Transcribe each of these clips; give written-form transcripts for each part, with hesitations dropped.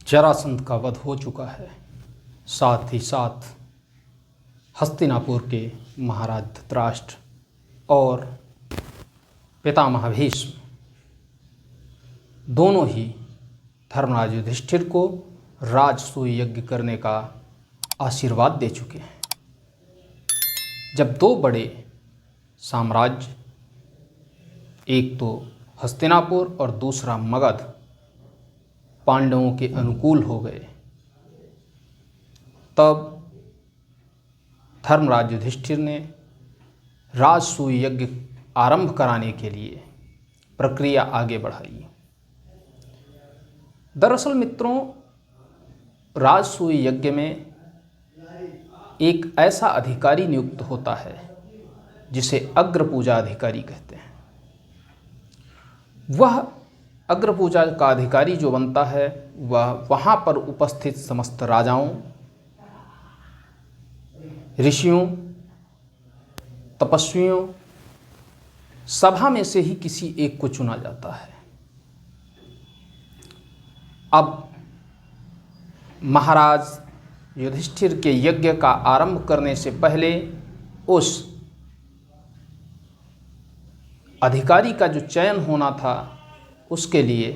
जरासंध का वध हो चुका है। साथ ही साथ हस्तिनापुर के महाराज धृतराष्ट्र और पितामह भीष्म दोनों ही धर्मराज युधिष्ठिर को राजसूय यज्ञ करने का आशीर्वाद दे चुके हैं। जब दो बड़े साम्राज्य, एक तो हस्तिनापुर और दूसरा मगध, पांडवों के अनुकूल हो गए, तब धर्मराज युधिष्ठिर ने राजसूय यज्ञ आरंभ कराने के लिए प्रक्रिया आगे बढ़ाई। दरअसल मित्रों, राजसूय यज्ञ में एक ऐसा अधिकारी नियुक्त होता है जिसे अग्रपूजा अधिकारी कहते हैं। वह अग्रपूजा का अधिकारी जो बनता है वह वहाँ पर उपस्थित समस्त राजाओं, ऋषियों, तपस्वियों, सभा में से ही किसी एक को चुना जाता है। अब महाराज युधिष्ठिर के यज्ञ का आरंभ करने से पहले उस अधिकारी का जो चयन होना था, उसके लिए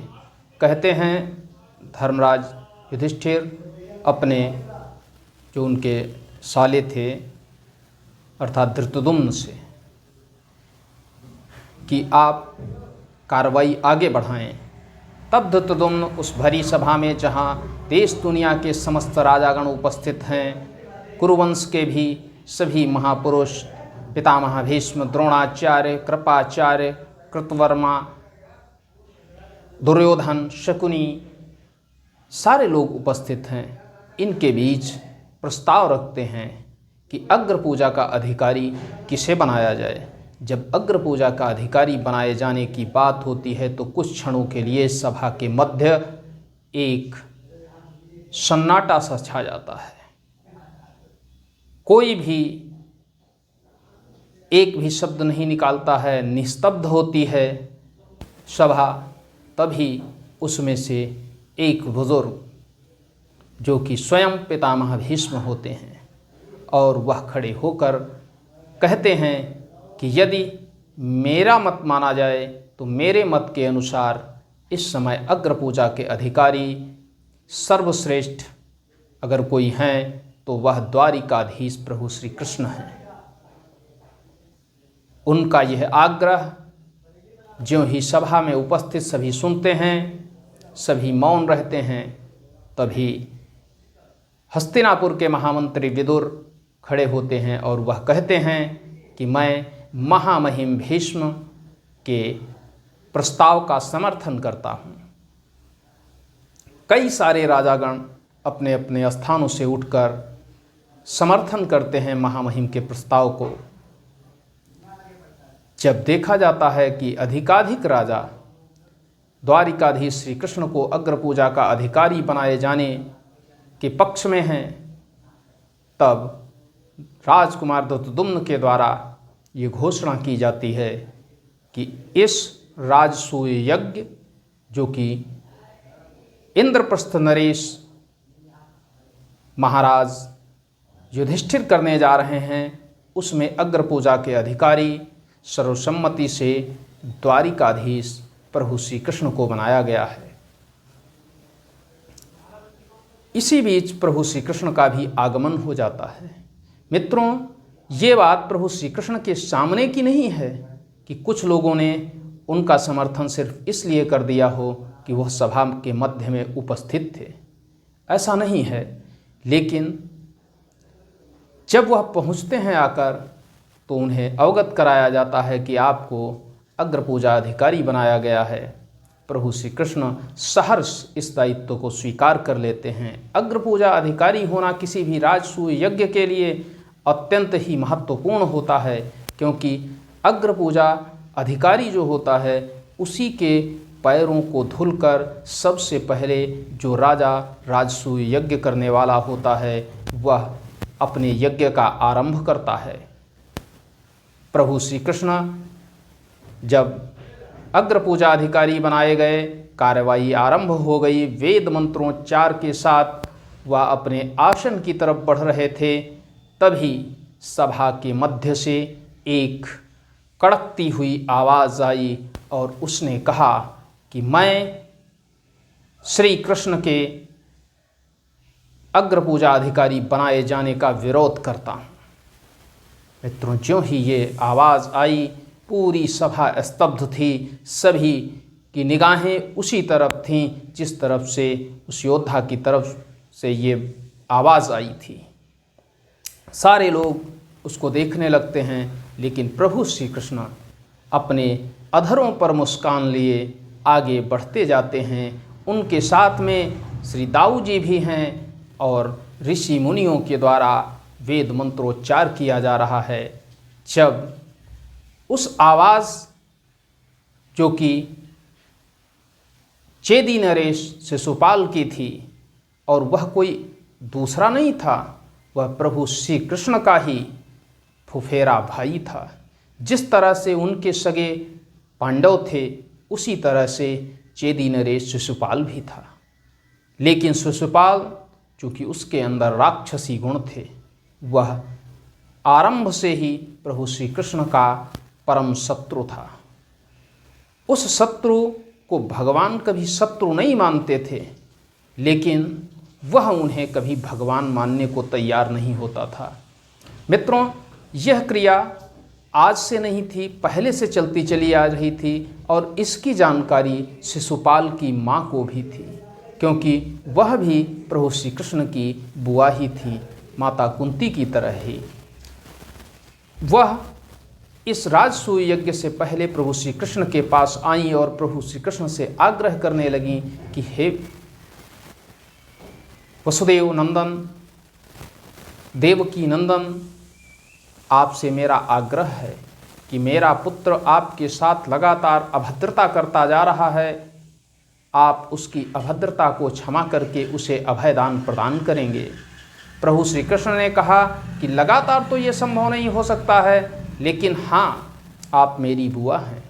कहते हैं धर्मराज युधिष्ठिर अपने जो उनके साले थे अर्थात धृतद्युम्न से कि आप कार्रवाई आगे बढ़ाएं। तब धृतद्युम्न उस भरी सभा में, जहाँ देश दुनिया के समस्त राजागण उपस्थित हैं, कुरुवंश के भी सभी महापुरुष, पितामह भीष्म, द्रोणाचार्य, कृपाचार्य, कृतवर्मा, दुर्योधन, शकुनी, सारे लोग उपस्थित हैं, इनके बीच प्रस्ताव रखते हैं कि अग्रपूजा का अधिकारी किसे बनाया जाए। जब अग्रपूजा का अधिकारी बनाए जाने की बात होती है तो कुछ क्षणों के लिए सभा के मध्य एक सन्नाटा सा छा जाता है। कोई भी एक भी शब्द नहीं निकालता है, निस्तब्ध होती है सभा। तभी उसमें से एक बुजुर्ग, जो कि स्वयं पितामह भीष्म होते हैं, और वह खड़े होकर कहते हैं कि यदि मेरा मत माना जाए तो मेरे मत के अनुसार इस समय अग्रपूजा के अधिकारी सर्वश्रेष्ठ अगर कोई हैं तो वह द्वारिकाधीश प्रभु श्री कृष्ण हैं। उनका यह आग्रह ज्यों ही सभा में उपस्थित सभी सुनते हैं, सभी मौन रहते हैं, तभी हस्तिनापुर के महामंत्री विदुर खड़े होते हैं और वह कहते हैं कि मैं महामहिम भीष्म के प्रस्ताव का समर्थन करता हूँ। कई सारे राजागण अपने अपने स्थानों से उठकर समर्थन करते हैं महामहिम के प्रस्ताव को। जब देखा जाता है कि अधिकाधिक राजा द्वारिकाधीश श्री कृष्ण को अग्रपूजा का अधिकारी बनाए जाने के पक्ष में हैं, तब राजकुमार धृतद्युम्न के द्वारा ये घोषणा की जाती है कि इस राजसूय यज्ञ, जो कि इंद्रप्रस्थ नरेश महाराज युधिष्ठिर करने जा रहे हैं, उसमें अग्रपूजा के अधिकारी सर्वसम्मति से द्वारिकाधीश प्रभु श्री कृष्ण को बनाया गया है। इसी बीच प्रभु श्री कृष्ण का भी आगमन हो जाता है। मित्रों, ये बात प्रभु श्री कृष्ण के सामने की नहीं है कि कुछ लोगों ने उनका समर्थन सिर्फ इसलिए कर दिया हो कि वह सभा के मध्य में उपस्थित थे। ऐसा नहीं है, लेकिन जब वह पहुंचते हैं आकर, तो उन्हें अवगत कराया जाता है कि आपको अग्रपूजा अधिकारी बनाया गया है। प्रभु श्री कृष्ण सहर्ष इस दायित्व को स्वीकार कर लेते हैं। अग्रपूजा अधिकारी होना किसी भी राजसूय यज्ञ के लिए अत्यंत ही महत्वपूर्ण होता है, क्योंकि अग्रपूजा अधिकारी जो होता है, उसी के पैरों को धुलकर सबसे पहले जो राजा राजसूय यज्ञ करने वाला होता है, वह अपने यज्ञ का आरंभ करता है। प्रभु श्री कृष्ण जब अग्रपूजा अधिकारी बनाए गए कार्रवाई आरंभ हो गई। वेद मंत्रोच्चार के साथ वह अपने आसन की तरफ बढ़ रहे थे, तभी सभा के मध्य से एक कड़कती हुई आवाज़ आई और उसने कहा कि मैं श्री कृष्ण के अग्र पूजा अधिकारी बनाए जाने का विरोध करता हूँ। मित्रों, ज्यों ही ये आवाज़ आई, पूरी सभा स्तब्ध थी। सभी की निगाहें उसी तरफ थीं जिस तरफ से उस योद्धा की तरफ से ये आवाज़ आई थी। सारे लोग उसको देखने लगते हैं, लेकिन प्रभु श्री कृष्ण अपने अधरों पर मुस्कान लिए आगे बढ़ते जाते हैं। उनके साथ में श्री दाऊ जी भी हैं और ऋषि मुनियों के द्वारा वेद मंत्रोच्चार किया जा रहा है। जब उस आवाज़ जो कि चेदी नरेश शिशुपाल की थी, और वह कोई दूसरा नहीं था, वह प्रभु श्री कृष्ण का ही फुफेरा भाई था। जिस तरह से उनके सगे पांडव थे, उसी तरह से चेदी नरेश शिशुपाल भी था। लेकिन शिशुपाल, चूँकि उसके अंदर राक्षसी गुण थे, वह आरंभ से ही प्रभु श्री कृष्ण का परम शत्रु था। उस शत्रु को भगवान कभी शत्रु नहीं मानते थे, लेकिन वह उन्हें कभी भगवान मानने को तैयार नहीं होता था। मित्रों, यह क्रिया आज से नहीं थी, पहले से चलती चली आ रही थी, और इसकी जानकारी शिशुपाल की माँ को भी थी, क्योंकि वह भी प्रभु श्री कृष्ण की बुआ ही थी, माता कुंती की तरह ही। वह इस राजसूय यज्ञ से पहले प्रभु श्री कृष्ण के पास आई और प्रभु श्री कृष्ण से आग्रह करने लगी कि हे वसुदेव नंदन, देवकी नंदन, आपसे मेरा आग्रह है कि मेरा पुत्र आपके साथ लगातार अभद्रता करता जा रहा है। आप उसकी अभद्रता को क्षमा करके उसे अभयदान प्रदान करेंगे। प्रभु श्री कृष्ण ने कहा कि लगातार तो ये संभव नहीं हो सकता है, लेकिन हाँ, आप मेरी बुआ हैं।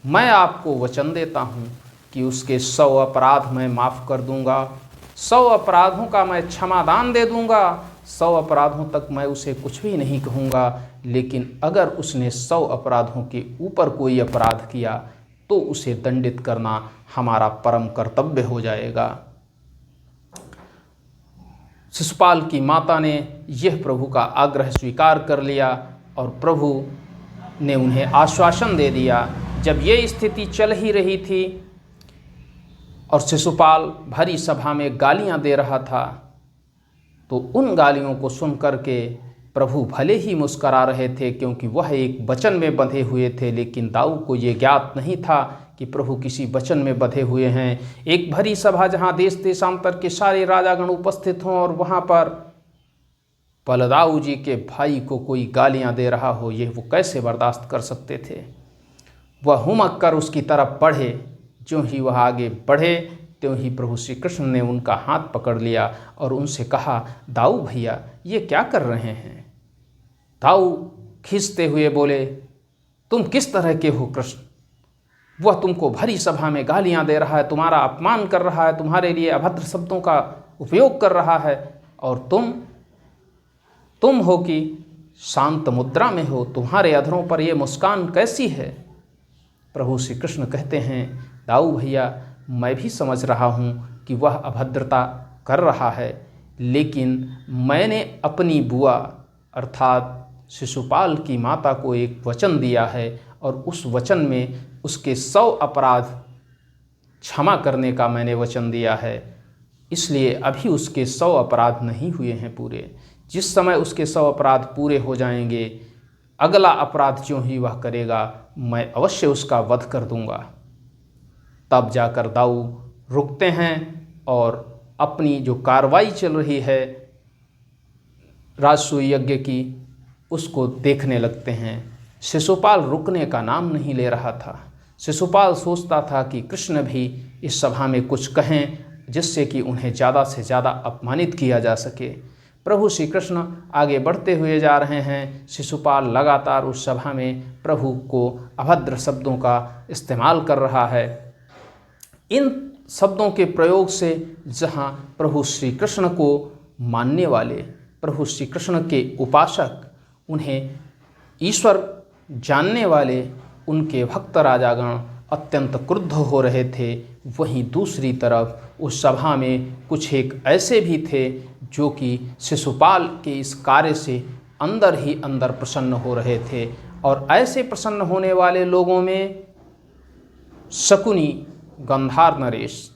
मैं आपको वचन देता हूँ कि उसके 100 अपराध मैं माफ़ कर दूँगा, 100 अपराधों का मैं क्षमादान दे दूँगा, 100 अपराधों तक मैं उसे कुछ भी नहीं कहूँगा। लेकिन अगर उसने 100 अपराधों के ऊपर कोई अपराध किया तो उसे दंडित करना हमारा परम कर्तव्य हो जाएगा। शिशुपाल की माता ने यह प्रभु का आग्रह स्वीकार कर लिया और प्रभु ने उन्हें आश्वासन दे दिया। जब ये स्थिति चल ही रही थी और शिशुपाल भरी सभा में गालियां दे रहा था, तो उन गालियों को सुन करके प्रभु भले ही मुस्करा रहे थे, क्योंकि वह एक वचन में बंधे हुए थे, लेकिन दाऊ को ये ज्ञात नहीं था कि प्रभु किसी वचन में बंधे हुए हैं। एक भरी सभा जहाँ देश देशांतर के सारे राजागण उपस्थित हों और वहाँ पर बलदाऊ जी के भाई को कोई गालियाँ दे रहा हो, ये वो कैसे बर्दाश्त कर सकते थे। वह हुमक कर उसकी तरफ बढ़े। ज्यों ही वह आगे बढ़े त्यों ही प्रभु श्री कृष्ण ने उनका हाथ पकड़ लिया और उनसे कहा, दाऊ भैया, ये क्या कर रहे हैं। दाऊ खींचते हुए बोले, तुम किस तरह के हो कृष्ण। वह तुमको भरी सभा में गालियां दे रहा है, तुम्हारा अपमान कर रहा है, तुम्हारे लिए अभद्र शब्दों का उपयोग कर रहा है, और तुम हो कि शांत मुद्रा में हो, तुम्हारे अधरों पर ये मुस्कान कैसी है। प्रभु श्री कृष्ण कहते हैं, दाऊ भैया, मैं भी समझ रहा हूँ कि वह अभद्रता कर रहा है, लेकिन मैंने अपनी बुआ अर्थात शिशुपाल की माता को एक वचन दिया है और उस वचन में उसके 100 अपराध क्षमा करने का मैंने वचन दिया है, इसलिए अभी उसके 100 अपराध नहीं हुए हैं पूरे। जिस समय उसके 100 अपराध पूरे हो जाएंगे, अगला अपराध जो ही वह करेगा, मैं अवश्य उसका वध कर दूंगा। तब जाकर दाऊ रुकते हैं और अपनी जो कार्रवाई चल रही है राजसूय यज्ञ की, उसको देखने लगते हैं। शिशुपाल रुकने का नाम नहीं ले रहा था। शिशुपाल सोचता था कि कृष्ण भी इस सभा में कुछ कहें जिससे कि उन्हें ज़्यादा से ज़्यादा अपमानित किया जा सके। प्रभु श्री कृष्ण आगे बढ़ते हुए जा रहे हैं। शिशुपाल लगातार उस सभा में प्रभु को अभद्र शब्दों का इस्तेमाल कर रहा है। इन शब्दों के प्रयोग से जहाँ प्रभु श्री कृष्ण को मानने वाले, प्रभु श्री कृष्ण के उपासक, उन्हें ईश्वर जानने वाले उनके भक्त राजागण अत्यंत क्रुद्ध हो रहे थे, वहीं दूसरी तरफ उस सभा में कुछ एक ऐसे भी थे जो कि शिशुपाल के इस कार्य से अंदर ही अंदर प्रसन्न हो रहे थे। और ऐसे प्रसन्न होने वाले लोगों में शकुनी गंधार नरेश,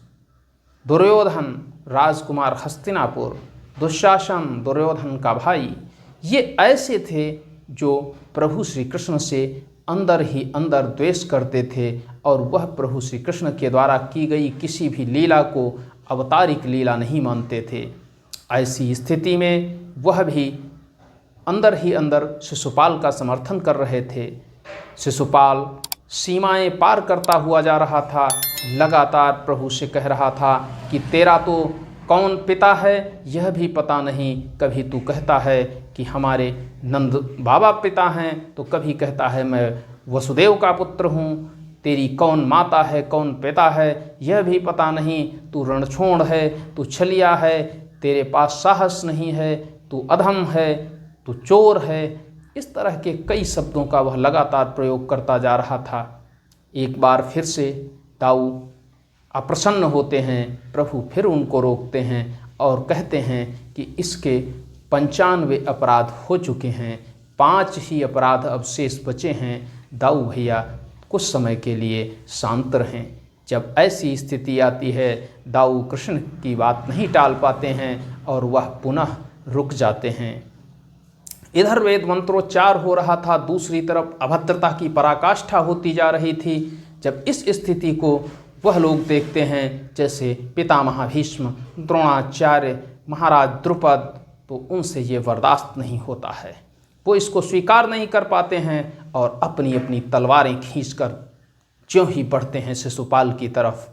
दुर्योधन राजकुमार हस्तिनापुर, दुशासन दुर्योधन का भाई, ये ऐसे थे जो प्रभु श्री कृष्ण से अंदर ही अंदर द्वेष करते थे और वह प्रभु श्री कृष्ण के द्वारा की गई किसी भी लीला को अवतारिक लीला नहीं मानते थे। ऐसी स्थिति में वह भी अंदर ही अंदर शिशुपाल का समर्थन कर रहे थे। शिशुपाल सीमाएं पार करता हुआ जा रहा था, लगातार प्रभु से कह रहा था कि तेरा तो कौन पिता है यह भी पता नहीं, कभी तू कहता है कि हमारे नंद बाबा पिता हैं, तो कभी कहता है मैं वसुदेव का पुत्र हूँ, तेरी कौन माता है कौन पिता है यह भी पता नहीं, तू रणछोड़ है, तू छलिया है, तेरे पास साहस नहीं है, तू अधम है, तू चोर है। इस तरह के कई शब्दों का वह लगातार प्रयोग करता जा रहा था। एक बार फिर से दाऊ अप्रसन्न होते हैं, प्रभु फिर उनको रोकते हैं और कहते हैं कि इसके 95 अपराध हो चुके हैं, 5 ही अपराध अब शेष बचे हैं, दाऊ भैया कुछ समय के लिए शांत रहें। जब ऐसी स्थिति आती है दाऊ कृष्ण की बात नहीं टाल पाते हैं और वह पुनः रुक जाते हैं। इधर वेद मंत्रोच्चार हो रहा था, दूसरी तरफ अभद्रता की पराकाष्ठा होती जा रही थी। जब इस स्थिति को वह लोग देखते हैं जैसे पितामह भीष्म, द्रोणाचार्य, महाराज द्रुपद, तो उनसे ये बर्दाश्त नहीं होता है, वो इसको स्वीकार नहीं कर पाते हैं और अपनी अपनी तलवारें खींचकर ज्यों ही बढ़ते हैं शिशुपाल की तरफ,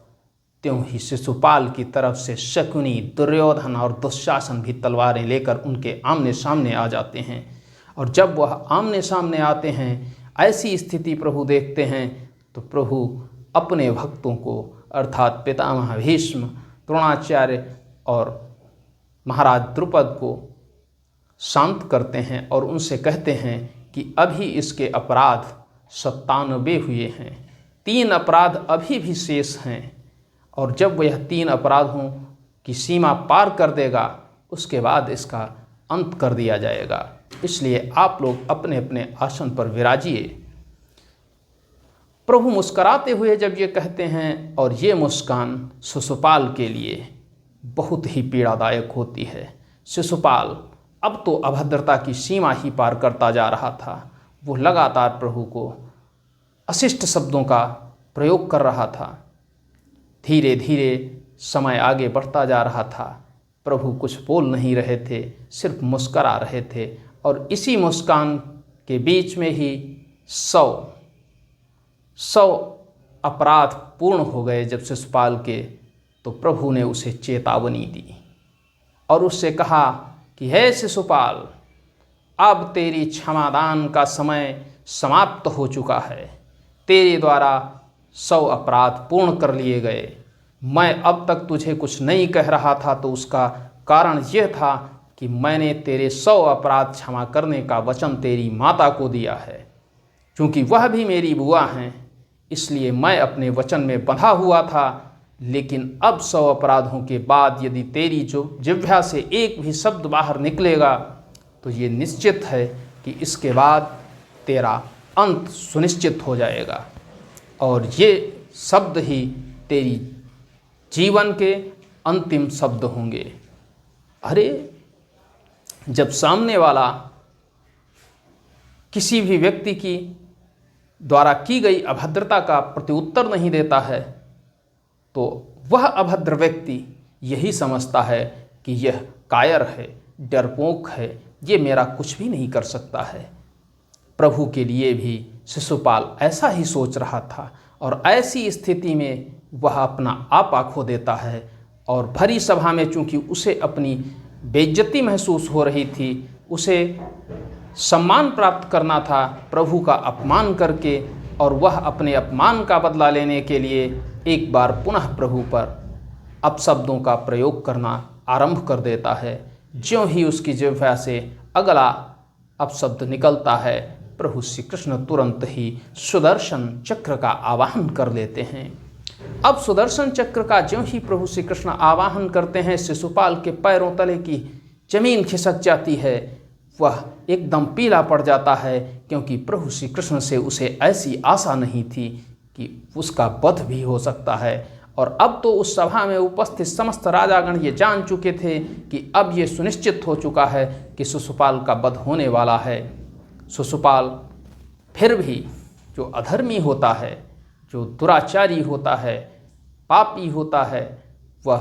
त्यों ही शिशुपाल की तरफ से शकुनी, दुर्योधन और दुशासन भी तलवारें लेकर उनके आमने सामने आ जाते हैं। और जब वह आमने सामने आते हैं, ऐसी स्थिति प्रभु देखते हैं, तो प्रभु अपने भक्तों को अर्थात पितामह भीष्म, द्रोणाचार्य और महाराज द्रुपद को शांत करते हैं और उनसे कहते हैं कि अभी इसके अपराध 97 हुए हैं, 3 अपराध अभी भी शेष हैं, और जब वह 3 अपराधों की सीमा पार कर देगा उसके बाद इसका अंत कर दिया जाएगा। इसलिए आप लोग अपने अपने आसन पर विराजिए। प्रभु मुस्कराते हुए जब ये कहते हैं, और ये मुस्कान शिशुपाल के लिए बहुत ही पीड़ादायक होती है। शिशुपाल अब तो अभद्रता की सीमा ही पार करता जा रहा था। वो लगातार प्रभु को अशिष्ट शब्दों का प्रयोग कर रहा था। धीरे धीरे समय आगे बढ़ता जा रहा था। प्रभु कुछ बोल नहीं रहे थे, सिर्फ मुस्करा रहे थे, और इसी मुस्कान के बीच में ही 100 अपराध पूर्ण हो गए। जब शिशुपाल के, तो प्रभु ने उसे चेतावनी दी और उससे कहा कि हे शिशुपाल, अब तेरी क्षमादान का समय समाप्त हो चुका है, तेरे द्वारा 100 अपराध पूर्ण कर लिए गए। मैं अब तक तुझे कुछ नहीं कह रहा था, तो उसका कारण यह था कि मैंने तेरे 100 अपराध क्षमा करने का वचन तेरी माता को दिया है। क्योंकि वह भी मेरी बुआ हैं, इसलिए मैं अपने वचन में बंधा हुआ था। लेकिन अब 100 अपराधों के बाद यदि तेरी जो जिह्वा से एक भी शब्द बाहर निकलेगा, तो ये निश्चित है कि इसके बाद तेरा अंत सुनिश्चित हो जाएगा, और ये शब्द ही तेरी जीवन के अंतिम शब्द होंगे। अरे, जब सामने वाला किसी भी व्यक्ति की द्वारा की गई अभद्रता का प्रत्युत्तर नहीं देता है, तो वह अभद्र व्यक्ति यही समझता है कि यह कायर है, डरपोक है, ये मेरा कुछ भी नहीं कर सकता है। प्रभु के लिए भी शिशुपाल ऐसा ही सोच रहा था, और ऐसी स्थिति में वह अपना आपा खो देता है। और भरी सभा में चूंकि उसे अपनी बेइज्जती महसूस हो रही थी, उसे सम्मान प्राप्त करना था प्रभु का अपमान करके, और वह अपने अपमान का बदला लेने के लिए एक बार पुनः प्रभु पर अपशब्दों का प्रयोग करना आरंभ कर देता है। ज्यों ही उसकी जिह्वा से अगला अपशब्द निकलता है, प्रभु श्री कृष्ण तुरंत ही सुदर्शन चक्र का आवाहन कर लेते हैं। अब सुदर्शन चक्र का ज्यों ही प्रभु श्री कृष्ण आवाहन करते हैं, शिशुपाल के पैरों तले की जमीन खिसक जाती है। वह एकदम पीला पड़ जाता है, क्योंकि प्रभु श्री कृष्ण से उसे ऐसी आशा नहीं थी कि उसका वध भी हो सकता है। और अब तो उस सभा में उपस्थित समस्त राजागण ये जान चुके थे कि अब ये सुनिश्चित हो चुका है कि शिशुपाल का वध होने वाला है। शिशुपाल फिर भी जो अधर्मी होता है, जो दुराचारी होता है, पापी होता है, वह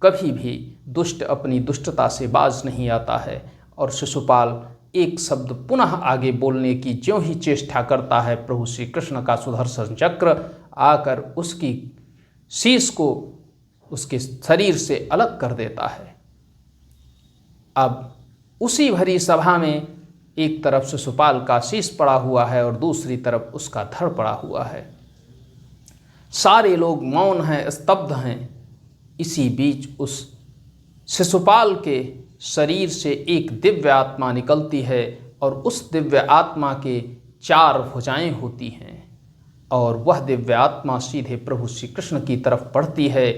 कभी भी दुष्ट अपनी दुष्टता से बाज नहीं आता है। और शिशुपाल एक शब्द पुनः आगे बोलने की ज्यों ही चेष्टा करता है, प्रभु श्री कृष्ण का सुदर्शन चक्र आकर उसकी शीश को उसके शरीर से अलग कर देता है। अब उसी भरी सभा में एक तरफ शिशुपाल का शीश पड़ा हुआ है और दूसरी तरफ उसका धड़ पड़ा हुआ है। सारे लोग मौन हैं, स्तब्ध हैं। इसी बीच उस शिशुपाल के शरीर से एक दिव्य आत्मा निकलती है और उस दिव्य आत्मा के 4 भुजाएं होती हैं और वह दिव्य आत्मा सीधे प्रभु श्री कृष्ण की तरफ बढ़ती है।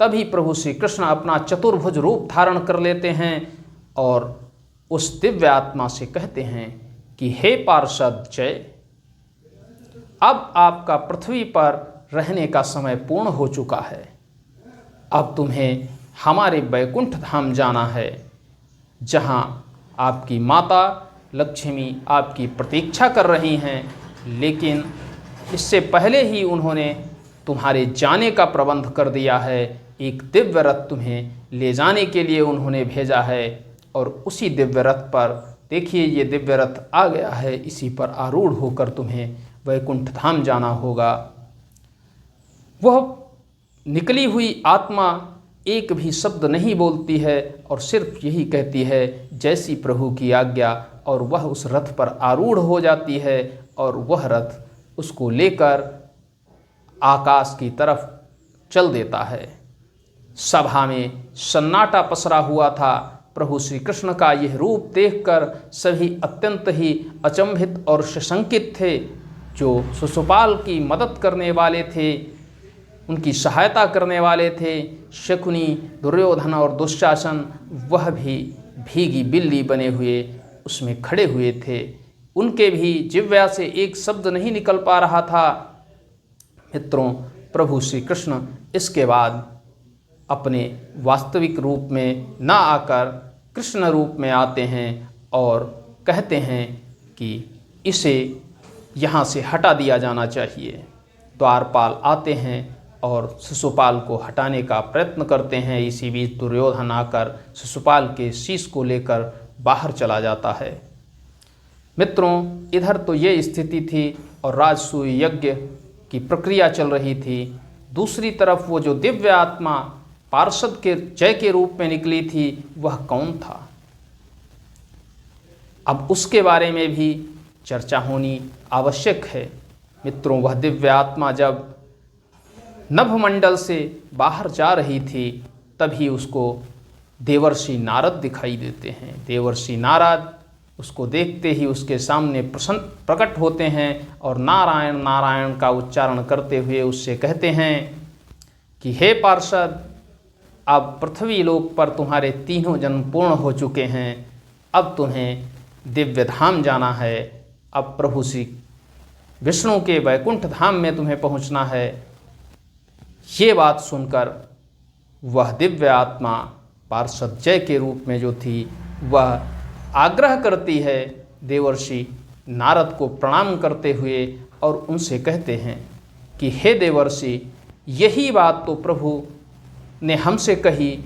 तभी प्रभु श्री कृष्ण अपना चतुर्भुज रूप धारण कर लेते हैं और उस दिव्य आत्मा से कहते हैं कि हे पार्षद जय, अब आपका पृथ्वी पर रहने का समय पूर्ण हो चुका है। अब तुम्हें हमारे वैकुंठ धाम जाना है, जहाँ आपकी माता लक्ष्मी आपकी प्रतीक्षा कर रही हैं। लेकिन इससे पहले ही उन्होंने तुम्हारे जाने का प्रबंध कर दिया है। एक दिव्य रथ तुम्हें ले जाने के लिए उन्होंने भेजा है और उसी दिव्य रथ पर देखिए, ये दिव्य रथ आ गया है, इसी पर आरूढ़ होकर तुम्हें वैकुंठ धाम जाना होगा। वह निकली हुई आत्मा एक भी शब्द नहीं बोलती है और सिर्फ यही कहती है जैसी प्रभु की आज्ञा, और वह उस रथ पर आरूढ़ हो जाती है और वह रथ उसको लेकर आकाश की तरफ चल देता है। सभा में सन्नाटा पसरा हुआ था। प्रभु श्री कृष्ण का यह रूप देखकर सभी अत्यंत ही अचंभित और सशंकित थे। जो शिशुपाल की मदद करने वाले थे, उनकी सहायता करने वाले थे, शकुनी, दुर्योधन और दुशासन, वह भी भीगी बिल्ली बने हुए उसमें खड़े हुए थे। उनके भी जिह्वा से एक शब्द नहीं निकल पा रहा था। मित्रों, प्रभु श्री कृष्ण इसके बाद अपने वास्तविक रूप में ना आकर कृष्ण रूप में आते हैं और कहते हैं कि इसे यहाँ से हटा दिया जाना चाहिए। द्वारपाल आते हैं और शिशुपाल को हटाने का प्रयत्न करते हैं। इसी बीच दुर्योधन आकर शिशुपाल के शीश को लेकर बाहर चला जाता है। मित्रों, इधर तो ये स्थिति थी और राजसूय यज्ञ की प्रक्रिया चल रही थी। दूसरी तरफ वो जो दिव्य आत्मा पार्षद के जय के रूप में निकली थी, वह कौन था? अब उसके बारे में भी चर्चा होनी आवश्यक है। मित्रों, वह दिव्य आत्मा जब नभमंडल से बाहर जा रही थी, तभी उसको देवर्षि नारद दिखाई देते हैं। देवर्षि नारद उसको देखते ही उसके सामने प्रकट होते हैं और नारायण नारायण का उच्चारण करते हुए उससे कहते हैं कि हे पार्षद, अब पृथ्वी लोक पर तुम्हारे 3 जन्म पूर्ण हो चुके हैं। अब तुम्हें दिव्य धाम जाना है। अब प्रभु श्री विष्णु के वैकुंठ धाम में तुम्हें पहुंचना है। ये बात सुनकर वह दिव्य आत्मा पार्षद जय के रूप में जो थी, वह आग्रह करती है देवर्षि नारद को प्रणाम करते हुए और उनसे कहते हैं कि हे देवर्षि, यही बात तो प्रभु ने हमसे कही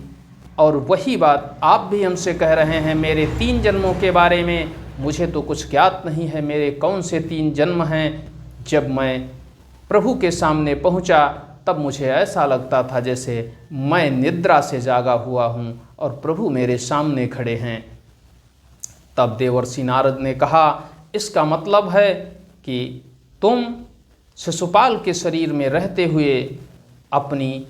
और वही बात आप भी हमसे कह रहे हैं। मेरे 3 जन्मों के बारे में मुझे तो कुछ ज्ञात नहीं है। मेरे कौन से 3 जन्म हैं? जब मैं प्रभु के सामने पहुंचा तब मुझे ऐसा लगता था जैसे मैं निद्रा से जागा हुआ हूं और प्रभु मेरे सामने खड़े हैं। तब देवर्षि नारद ने कहा, इसका मतलब है कि तुम शिशुपाल के शरीर में रहते हुए अपनी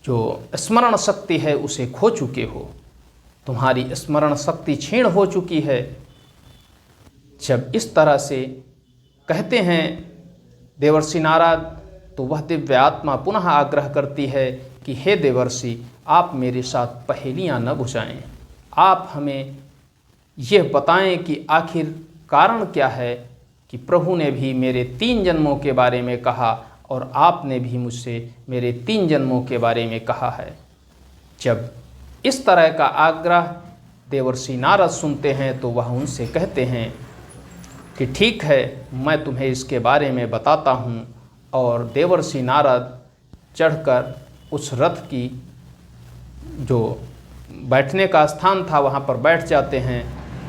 जो स्मरण शक्ति है उसे खो चुके हो, तुम्हारी स्मरण शक्ति क्षीण हो चुकी है। जब इस तरह से कहते हैं देवर्षि नारद, तो वह दिव्य आत्मा पुनः आग्रह करती है कि हे देवर्षि, आप मेरे साथ पहेलियां न बुझाएं, आप हमें यह बताएं कि आखिर कारण क्या है कि प्रभु ने भी मेरे 3 जन्मों के बारे में कहा और आपने भी मुझसे मेरे 3 जन्मों के बारे में कहा है। जब इस तरह का आग्रह देवर्षि नारद सुनते हैं तो वह उनसे कहते हैं कि ठीक है, मैं तुम्हें इसके बारे में बताता हूँ। और देवर्षि नारद चढ़कर उस रथ की जो बैठने का स्थान था वहाँ पर बैठ जाते हैं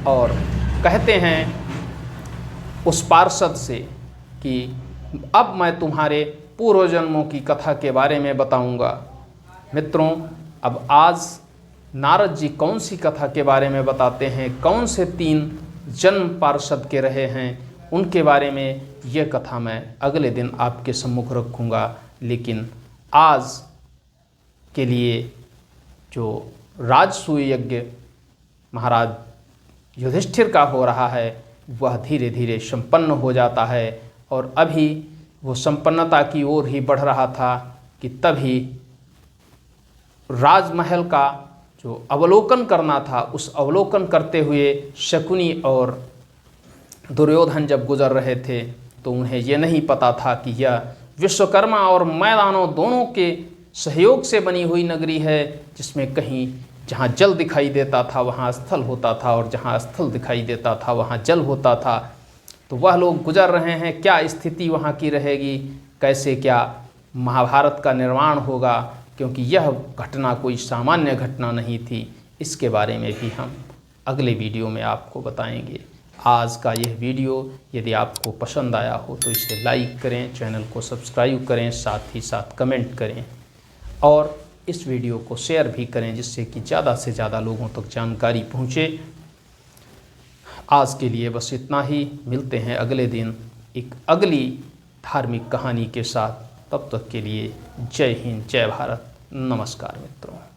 और कहते हैं उस पार्षद से कि अब मैं तुम्हारे पूर्व जन्मों की कथा के बारे में बताऊंगा। मित्रों, अब आज नारद जी कौन सी कथा के बारे में बताते हैं, कौन से 3 जन्म पार्षद के रहे हैं, उनके बारे में यह कथा मैं अगले दिन आपके सम्मुख रखूंगा। लेकिन आज के लिए जो राजसूय यज्ञ महाराज युधिष्ठिर का हो रहा है वह धीरे धीरे संपन्न हो जाता है और अभी वो संपन्नता की ओर ही बढ़ रहा था कि तभी राजमहल का जो अवलोकन करना था, उस अवलोकन करते हुए शकुनी और दुर्योधन जब गुजर रहे थे तो उन्हें यह नहीं पता था कि यह विश्वकर्मा और मैदानों दोनों के सहयोग से बनी हुई नगरी है, जिसमें कहीं जहाँ जल दिखाई देता था वहाँ स्थल होता था और जहाँ स्थल दिखाई देता था वहाँ जल होता था। तो वह लोग गुजर रहे हैं, क्या स्थिति वहाँ की रहेगी, कैसे क्या महाभारत का निर्माण होगा, क्योंकि यह घटना कोई सामान्य घटना नहीं थी। इसके बारे में भी हम अगले वीडियो में आपको बताएंगे। आज का यह वीडियो यदि आपको पसंद आया हो तो इसे लाइक करें, चैनल को सब्सक्राइब करें, साथ ही साथ कमेंट करें और इस वीडियो को शेयर भी करें, जिससे कि ज़्यादा से ज़्यादा लोगों तक जानकारी पहुँचे। आज के लिए बस इतना ही। मिलते हैं अगले दिन एक अगली धार्मिक कहानी के साथ। तब तक के लिए जय हिंद, जय भारत, नमस्कार मित्रों।